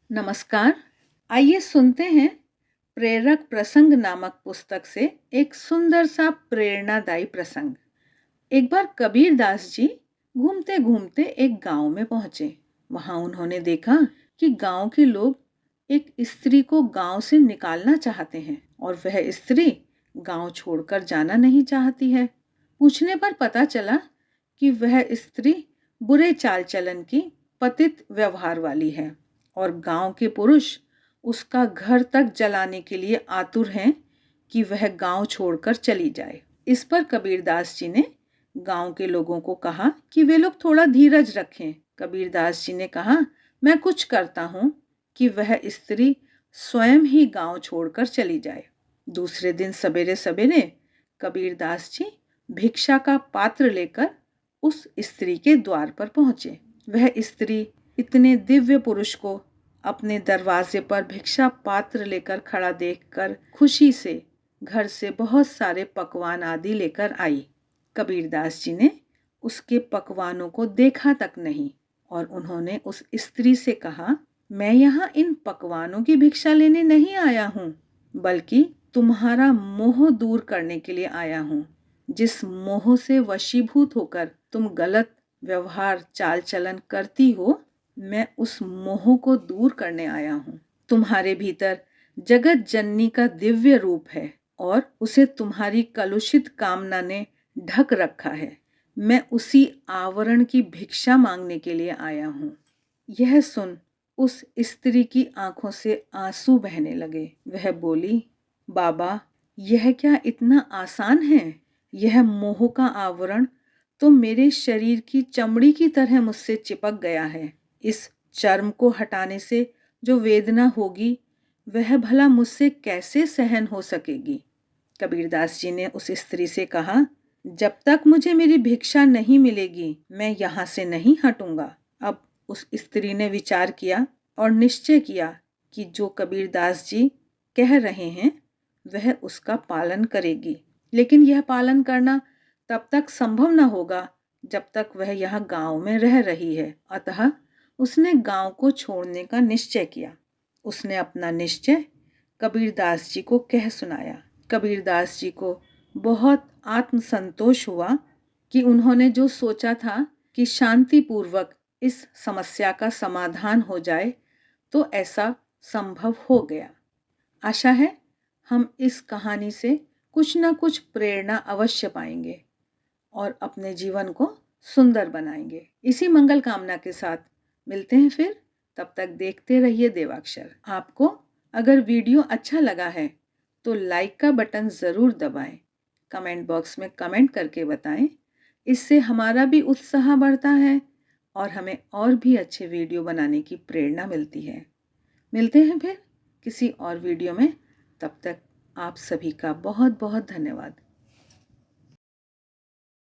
नमस्कार। आइए सुनते हैं प्रेरक प्रसंग नामक पुस्तक से एक सुंदर सा प्रेरणादायी प्रसंग। एक बार कबीर दास जी घूमते घूमते एक गांव में पहुंचे। वहां उन्होंने देखा कि गांव के लोग एक स्त्री को गांव से निकालना चाहते हैं और वह स्त्री गांव छोड़कर जाना नहीं चाहती है। पूछने पर पता चला कि वह स्त्री बुरे चाल चलन की, पतित व्यवहार वाली है और गांव के पुरुष उसका घर तक जलाने के लिए आतुर हैं कि वह गांव छोड़कर चली जाए। इस पर कबीरदास जी ने गांव के लोगों को कहा कि वे लोग थोड़ा धीरज रखें। कबीरदास जी ने कहा, मैं कुछ करता हूँ कि वह स्त्री स्वयं ही गांव छोड़कर चली जाए। दूसरे दिन सवेरे सवेरे कबीरदास जी भिक्षा का पात्र लेकर उस स्त्री के द्वार पर पहुंचे। वह स्त्री इतने दिव्य पुरुष को अपने दरवाजे पर भिक्षा पात्र लेकर खड़ा देखकर खुशी से घर से बहुत सारे पकवान आदि लेकर आई। कबीरदास जी ने उसके पकवानों को देखा तक नहीं और उन्होंने उस स्त्री से कहा, मैं यहाँ इन पकवानों की भिक्षा लेने नहीं आया हूँ, बल्कि तुम्हारा मोह दूर करने के लिए आया हूँ। जिस मोह से वशीभूत होकर तुम गलत व्यवहार चाल चलन करती हो, मैं उस मोह को दूर करने आया हूँ। तुम्हारे भीतर जगत जननी का दिव्य रूप है और उसे तुम्हारी कलुषित कामना ने ढक रखा है। मैं उसी आवरण की भिक्षा मांगने के लिए आया हूँ। यह सुन उस स्त्री की आंखों से आंसू बहने लगे। वह बोली, बाबा, यह क्या इतना आसान है? यह मोह का आवरण तो मेरे शरीर की चमड़ी की तरह मुझसे चिपक गया है। इस चर्म को हटाने से जो वेदना होगी, वह भला मुझसे कैसे सहन हो सकेगी? कबीरदास जी ने उस स्त्री से कहा, जब तक मुझे मेरी भिक्षा नहीं मिलेगी, मैं यहाँ से नहीं हटूंगा। अब उस स्त्री ने विचार किया और निश्चय किया कि जो कबीरदास जी कह रहे हैं वह उसका पालन करेगी। लेकिन यह पालन करना तब तक संभव न होगा जब तक वह यहाँ गांव में रह रही है। अतः उसने गांव को छोड़ने का निश्चय किया। उसने अपना निश्चय कबीरदास जी को कह सुनाया। कबीरदास जी को बहुत आत्मसंतोष हुआ कि उन्होंने जो सोचा था कि शांतिपूर्वक इस समस्या का समाधान हो जाए, तो ऐसा संभव हो गया। आशा है हम इस कहानी से कुछ न कुछ प्रेरणा अवश्य पाएंगे और अपने जीवन को सुंदर बनाएंगे। इसी मंगल कामना के साथ मिलते हैं फिर। तब तक देखते रहिए देवाक्षर। आपको अगर वीडियो अच्छा लगा है तो लाइक का बटन ज़रूर दबाएं। कमेंट बॉक्स में कमेंट करके बताएं। इससे हमारा भी उत्साह बढ़ता है और हमें और भी अच्छे वीडियो बनाने की प्रेरणा मिलती है। मिलते हैं फिर किसी और वीडियो में। तब तक आप सभी का बहुत बहुत धन्यवाद।